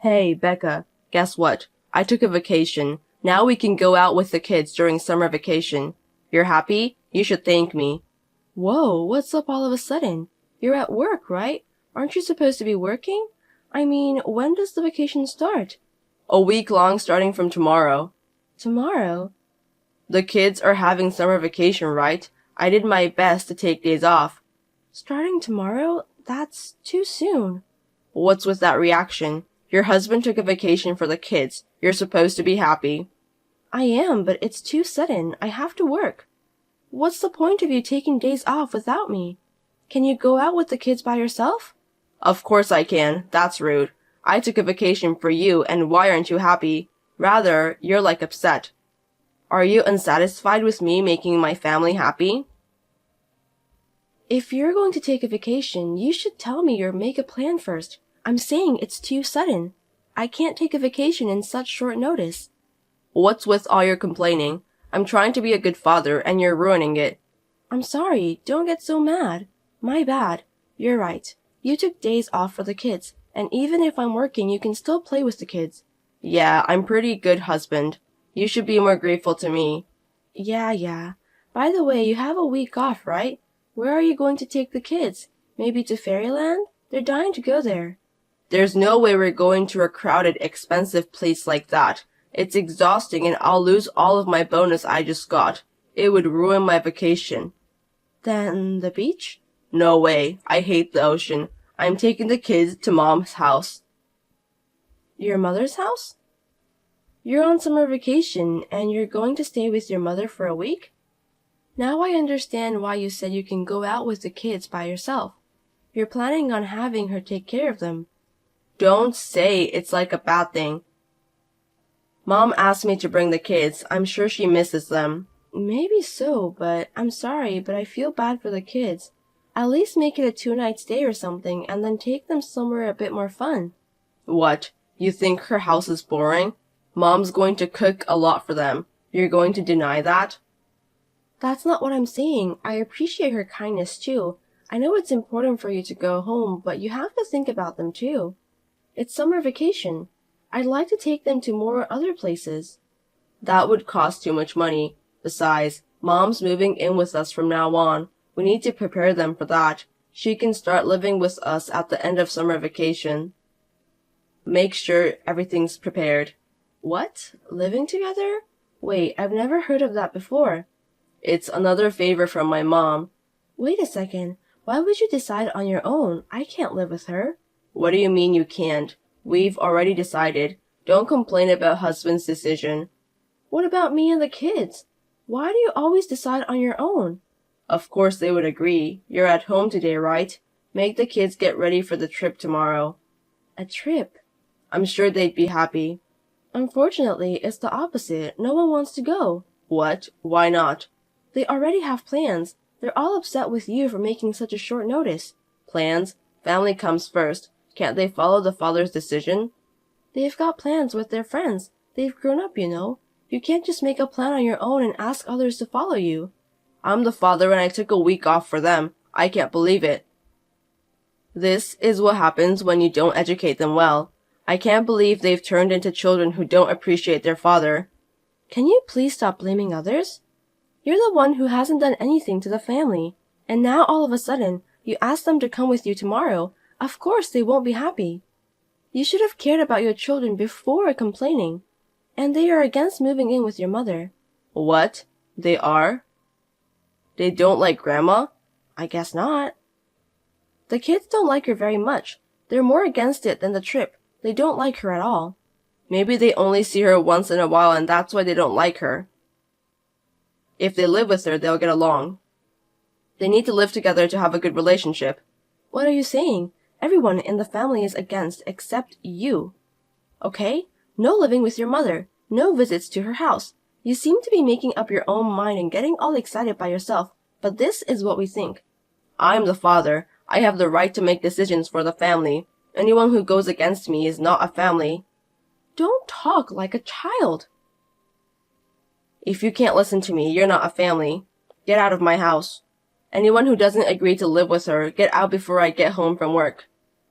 Hey, Becca, guess what? I took a vacation. Now we can go out with the kids during summer vacation. You're happy? You should thank me. Whoa, what's up all of a sudden? You're at work, right? Aren't you supposed to be working? I mean, when does the vacation start? A week long starting from tomorrow. Tomorrow? The kids are having summer vacation, right? I did my best to take days off. Starting tomorrow? That's too soon. What's with that reaction? Your husband took a vacation for the kids. You're supposed to be happy. I am, but it's too sudden. I have to work. What's the point of you taking days off without me? Can you go out with the kids by yourself? Of course I can. That's rude. I took a vacation for you, and why aren't you happy? Rather, you're like upset. Are you unsatisfied with me making my family happy? If you're going to take a vacation, you should tell me or make a plan first. I'm saying it's too sudden. I can't take a vacation in such short notice. What's with all your complaining? I'm trying to be a good father, and you're ruining it. I'm sorry. Don't get so mad. My bad. You're right. You took days off for the kids, and even if I'm working, you can still play with the kids. Yeah, I'm pretty good husband. You should be more grateful to me. Yeah. By the way, you have a week off, right? Where are you going to take the kids? Maybe to Fairyland? They're dying to go there. There's no way we're going to a crowded, expensive place like that. It's exhausting and I'll lose all of my bonus I just got. It would ruin my vacation. Then the beach? No way. I hate the ocean. I'm taking the kids to Mom's house. Your mother's house? You're on summer vacation and you're going to stay with your mother for a week? Now I understand why you said you can go out with the kids by yourself. You're planning on having her take care of them. Don't say it's like a bad thing. Mom asked me to bring the kids. I'm sure she misses them. Maybe so, but I'm sorry, but I feel bad for the kids. At least make it a 2-night stay or something and then take them somewhere a bit more fun. What? You think her house is boring? Mom's going to cook a lot for them. You're going to deny that? That's not what I'm saying. I appreciate her kindness too. I know it's important for you to go home, but you have to think about them too. It's summer vacation. I'd like to take them to more other places. That would cost too much money. Besides, Mom's moving in with us from now on. We need to prepare them for that. She can start living with us at the end of summer vacation. Make sure everything's prepared. What? Living together? Wait, I've never heard of that before. It's another favor from my mom. Wait a second. Why would you decide on your own? I can't live with her. What do you mean you can't? We've already decided. Don't complain about husband's decision. What about me and the kids? Why do you always decide on your own? Of course they would agree. You're at home today, right? Make the kids get ready for the trip tomorrow. A trip? I'm sure they'd be happy. Unfortunately, it's the opposite. No one wants to go. What? Why not? They already have plans. They're all upset with you for making such a short notice. Plans? Family comes first. Can't they follow the father's decision? They've got plans with their friends. They've grown up, you know. You can't just make a plan on your own and ask others to follow you. I'm the father and I took a week off for them. I can't believe it. This is what happens when you don't educate them well. I can't believe they've turned into children who don't appreciate their father. Can you please stop blaming others? You're the one who hasn't done anything to the family. And now all of a sudden, you ask them to come with you tomorrow. Of course they won't be happy. You should have cared about your children before complaining. And they are against moving in with your mother. What? They are? They don't like Grandma? I guess not. The kids don't like her very much. They're more against it than the trip. They don't like her at all. Maybe they only see her once in a while and that's why they don't like her. If they live with her, they'll get along. They need to live together to have a good relationship. What are you saying? Everyone in the family is against except you. Okay? No living with your mother. No visits to her house. You seem to be making up your own mind and getting all excited by yourself, but this is what we think. I'm the father. I have the right to make decisions for the family. Anyone who goes against me is not a family. Don't talk like a child. If you can't listen to me, you're not a family. Get out of my house. Anyone who doesn't agree to live with her, get out before I get home from work.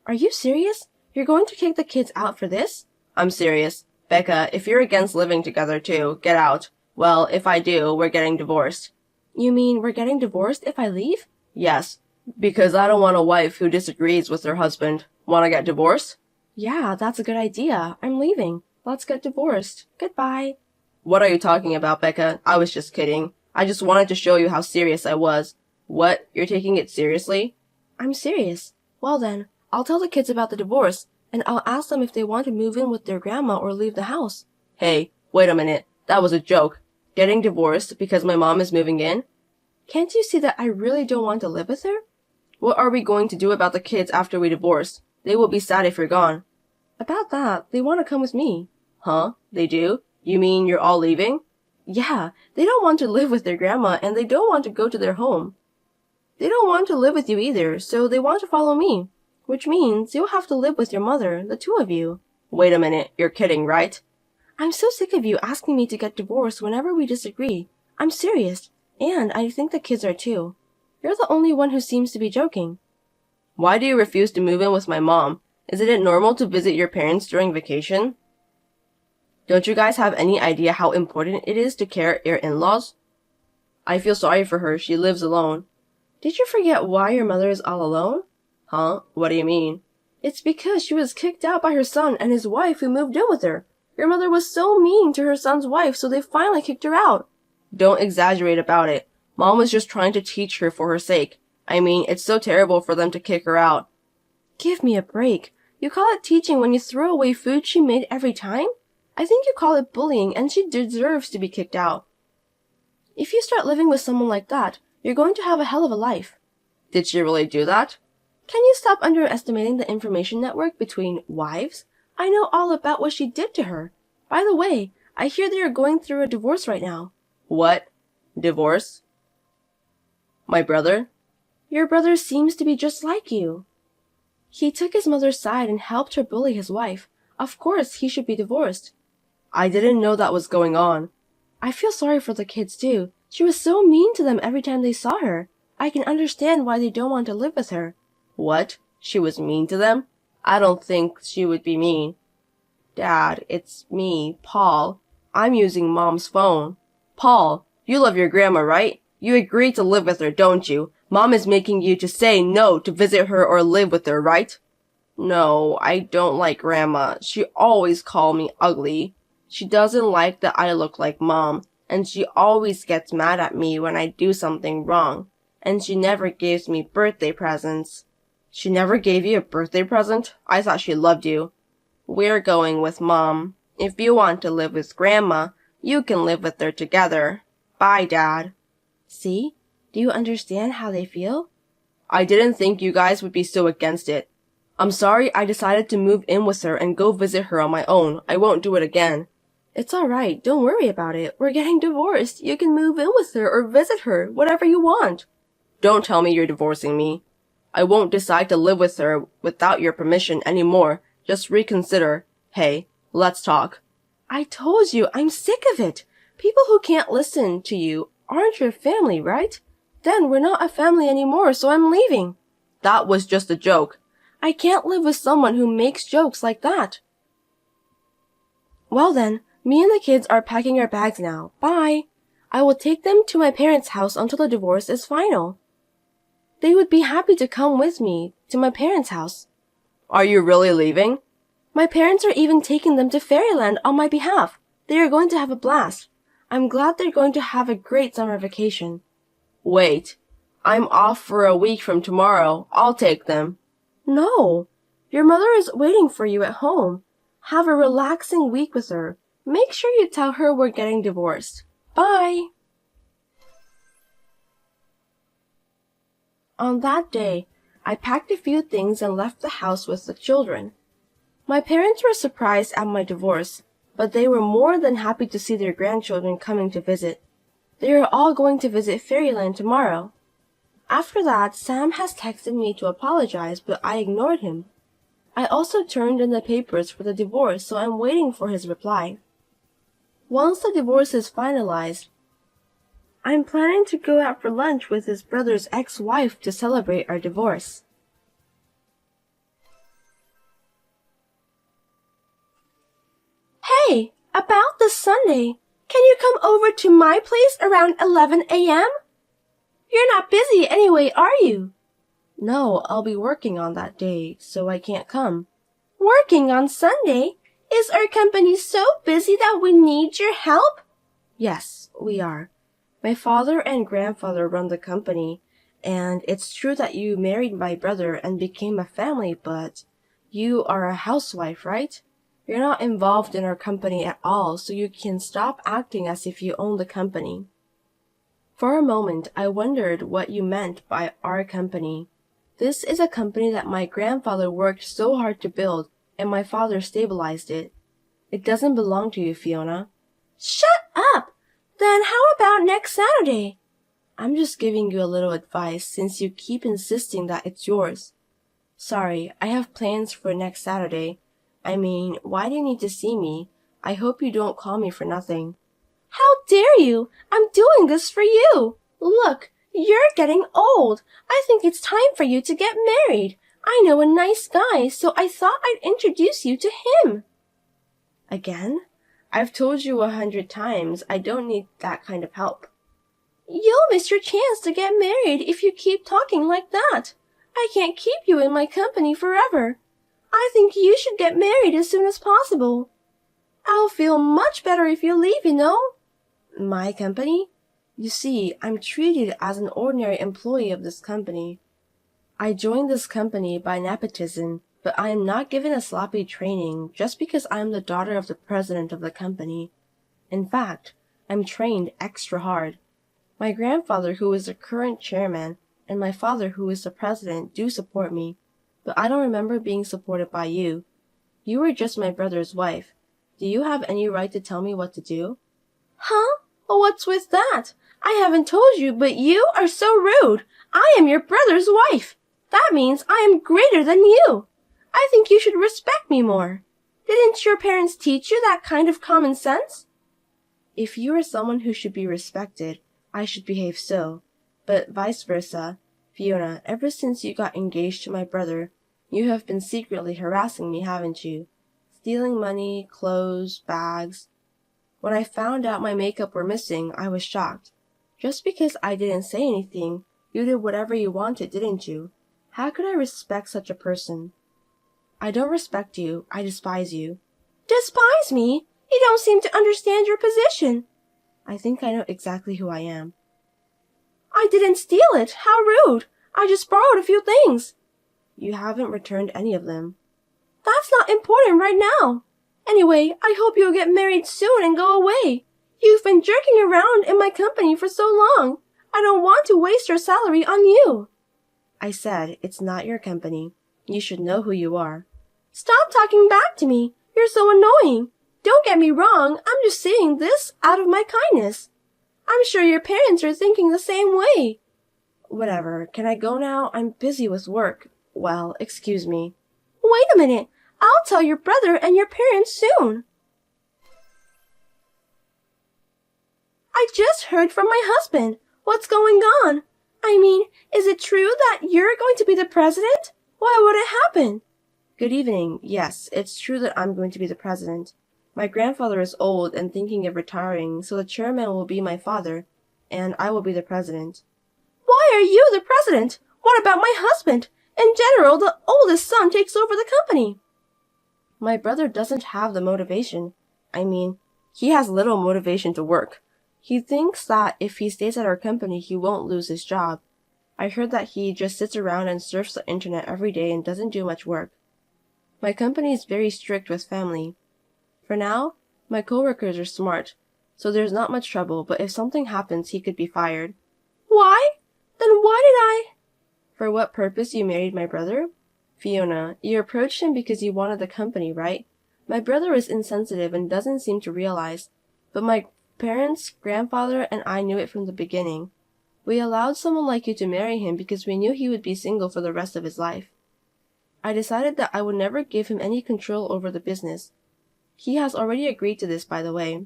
Are you serious? You're going to kick the kids out for this? I'm serious. Becca, if you're against living together too, get out. Well, if I do, we're getting divorced. You mean we're getting divorced if I leave? Yes, because I don't want a wife who disagrees with her husband. Want to get divorced? Yeah, that's a good idea. I'm leaving. Let's get divorced. Goodbye. What are you talking about, Becca? I was just kidding. I just wanted to show you how serious I was. What? You're taking it seriously? I'm serious. Well then, I'll tell the kids about the divorce, and I'll ask them if they want to move in with their grandma or leave the house. Hey, wait a minute. That was a joke. Getting divorced because my mom is moving in? Can't you see that I really don't want to live with her? What are we going to do about the kids after we divorce? They will be sad if you're gone. About that, they want to come with me. Huh? They do? You mean you're all leaving? Yeah, they don't want to live with their grandma and they don't want to go to their home. They don't want to live with you either, so they want to follow me. Which means you'll have to live with your mother, the two of you. Wait a minute, you're kidding, right? I'm so sick of you asking me to get divorced whenever we disagree. I'm serious, and I think the kids are too. You're the only one who seems to be joking. Why do you refuse to move in with my mom? Isn't it normal to visit your parents during vacation? Don't you guys have any idea how important it is to care your in-laws? I feel sorry for her. She lives alone. Did you forget why your mother is all alone? Huh? What do you mean? It's because she was kicked out by her son and his wife who moved in with her. Your mother was so mean to her son's wife, so they finally kicked her out. Don't exaggerate about it. Mom was just trying to teach her for her sake. I mean, it's so terrible for them to kick her out. Give me a break. You call it teaching when you throw away food she made every time? I think you call it bullying, and she deserves to be kicked out. If you start living with someone like that, you're going to have a hell of a life. Did she really do that? Can you stop underestimating the information network between wives? I know all about what she did to her. By the way, I hear they are going through a divorce right now. What? Divorce? My brother? Your brother seems to be just like you. He took his mother's side and helped her bully his wife. Of course, he should be divorced. I didn't know that was going on. I feel sorry for the kids too. She was so mean to them every time they saw her. I can understand why they don't want to live with her. What? She was mean to them? I don't think she would be mean. Dad, it's me, Paul. I'm using Mom's phone. Paul, you love your grandma, right? You agreed to live with her, don't you? Mom is making you to say no to visit her or live with her, right? No, I don't like Grandma. She always calls me ugly. She doesn't like that I look like Mom, and she always gets mad at me when I do something wrong. And she never gives me birthday presents. She never gave you a birthday present? I thought she loved you. We're going with Mom. If you want to live with Grandma, you can live with her together. Bye, Dad. See? Do you understand how they feel? I didn't think you guys would be so against it. I'm sorry I decided to move in with her and go visit her on my own. I won't do it again. It's alright. Don't worry about it. We're getting divorced. You can move in with her or visit her, whatever you want. Don't tell me you're divorcing me. I won't decide to live with her without your permission anymore. Just reconsider. Hey, let's talk. I told you, I'm sick of it. People who can't listen to you aren't your family, right? Then we're not a family anymore, so I'm leaving. That was just a joke. I can't live with someone who makes jokes like that. Well then, me and the kids are packing our bags now. Bye. I will take them to my parents' house until the divorce is final. They would be happy to come with me to my parents' house. Are you really leaving? My parents are even taking them to Fairyland on my behalf. They are going to have a blast. I'm glad they're going to have a great summer vacation. Wait, I'm off for a week from tomorrow. I'll take them. No, your mother is waiting for you at home. Have a relaxing week with her. Make sure you tell her we're getting divorced. Bye. On that day, I packed a few things and left the house with the children. My parents were surprised at my divorce, but they were more than happy to see their grandchildren coming to visit. They are all going to visit Fairyland tomorrow. After that, Sam has texted me to apologize, but I ignored him. I also turned in the papers for the divorce, so I'm waiting for his reply. Once the divorce is finalized, I'm planning to go out for lunch with his brother's ex-wife to celebrate our divorce. About the Sunday, can you come over to my place around 11 a.m.? You're not busy anyway, are you? No, I'll be working on that day, so I can't come. Working on Sunday? Is our company so busy that we need your help? Yes, we are. My father and grandfather run the company, and it's true that you married my brother and became a family, but you are a housewife, right? You're not involved in our company at all, so you can stop acting as if you own the company. For a moment, I wondered what you meant by our company. This is a company that my grandfather worked so hard to build, and my father stabilized it. It doesn't belong to you, Fiona. Shut up! Then how about next Saturday? I'm just giving you a little advice since you keep insisting that it's yours. Sorry, I have plans for next Saturday. I mean, why do you need to see me? I hope you don't call me for nothing. How dare you? I'm doing this for you. Look, you're getting old. I think it's time for you to get married. I know a nice guy, so I thought I'd introduce you to him. Again? I've told you 100 times I don't need that kind of help. You'll miss your chance to get married if you keep talking like that. I can't keep you in my company forever. I think you should get married as soon as possible. I'll feel much better if you leave, you know. My company? You see, I'm treated as an ordinary employee of this company. I joined this company by nepotism, but I am not given a sloppy training just because I am the daughter of the president of the company. In fact, I'm trained extra hard. My grandfather, who is the current chairman, and my father, who is the president, do support me, but I don't remember being supported by you. You were just my brother's wife. Do you have any right to tell me what to do? Huh? What's with that? I haven't told you, but you are so rude. I am your brother's wife. That means I am greater than you. I think you should respect me more. Didn't your parents teach you that kind of common sense? If you are someone who should be respected, I should behave so. But vice versa. Fiona, ever since you got engaged to my brother, you have been secretly harassing me, haven't you? Stealing money, clothes, bags. When I found out my makeup were missing, I was shocked. Just because I didn't say anything, you did whatever you wanted, didn't you? How could I respect such a person? I don't respect you. I despise you. Despise me? You don't seem to understand your position. I think I know exactly who I am. I didn't steal it. How rude. I just borrowed a few things. You haven't returned any of them. That's not important right now. Anyway, I hope you'll get married soon and go away. You've been jerking around in my company for so long. I don't want to waste your salary on you. I said, it's not your company. You should know who you are. Stop talking back to me. You're so annoying. Don't get me wrong. I'm just saying this out of my kindness. I'm sure your parents are thinking the same way. Whatever. Can I go now? I'm busy with work. Well, excuse me. Wait a minute. I'll tell your brother and your parents soon. I just heard from my husband. What's going on? I mean, is it true that you're going to be the president? Why would it happen? Good evening. Yes, it's true that I'm going to be the president. My grandfather is old and thinking of retiring, so the chairman will be my father, and I will be the president. Why are you the president? What about my husband? In general, the oldest son takes over the company. My brother doesn't have the motivation. I mean, he has little motivation to work. He thinks that if he stays at our company, he won't lose his job. I heard that he just sits around and surfs the internet every day and doesn't do much work. My company is very strict with family. For now, my coworkers are smart, so there's not much trouble, but if something happens, he could be fired. Why? Then why did I? For what purpose you married my brother? Fiona, you approached him because you wanted the company, right? My brother is insensitive and doesn't seem to realize, but my parents, grandfather, and I knew it from the beginning. We allowed someone like you to marry him because we knew he would be single for the rest of his life. I decided that I would never give him any control over the business. He has already agreed to this, by the way.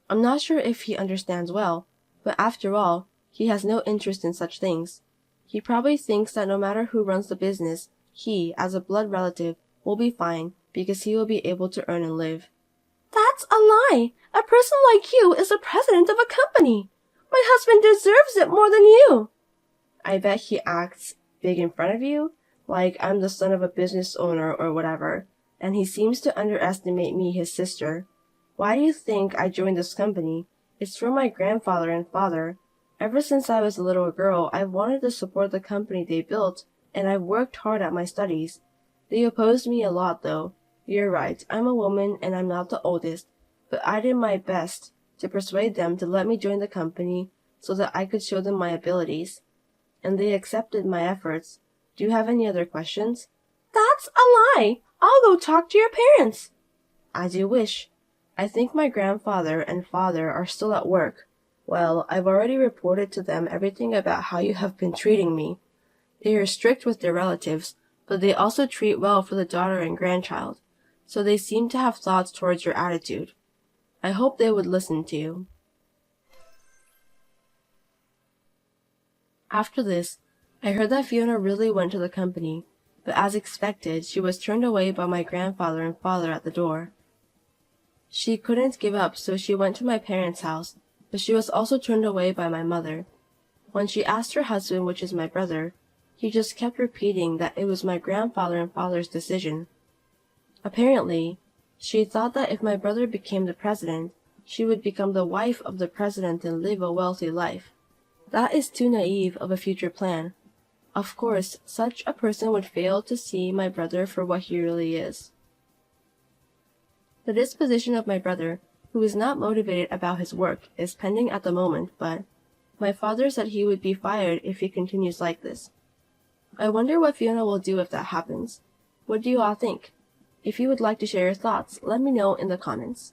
I'm not sure if he understands well, but after all, he has no interest in such things. He probably thinks that no matter who runs the business, he, as a blood relative, will be fine because he will be able to earn and live. That's a lie! A person like you is the president of a company! My husband deserves it more than you! I bet he acts big in front of you, like I'm the son of a business owner or whatever, and he seems to underestimate me, his sister. Why do you think I joined this company? It's from my grandfather and father. Ever since I was a little girl, I've wanted to support the company they built, and I've worked hard at my studies. They opposed me a lot, though. You're right, I'm a woman and I'm not the oldest, but I did my best to persuade them to let me join the company so that I could show them my abilities. And they accepted my efforts. Do you have any other questions? That's a lie! I'll go talk to your parents! As you wish. I think my grandfather and father are still at work. Well, I've already reported to them everything about how you have been treating me. They are strict with their relatives, but they also treat well for the daughter and grandchild, so they seem to have thoughts towards your attitude. I hope they would listen to you. After this, I heard that Fiona really went to the company, but as expected, she was turned away by my grandfather and father at the door. She couldn't give up, so she went to my parents' house, but she was also turned away by my mother. When she asked her husband, which is my brother, he just kept repeating that it was my grandfather and father's decision. Apparently, she thought that if my brother became the president, she would become the wife of the president and live a wealthy life. That is too naive of a future plan. Of course, such a person would fail to see my brother for what he really is. The disposition of my brother, who is not motivated about his work, is pending at the moment, but my father said he would be fired if he continues like this. I wonder what Fiona will do if that happens. What do you all think? If you would like to share your thoughts, let me know in the comments.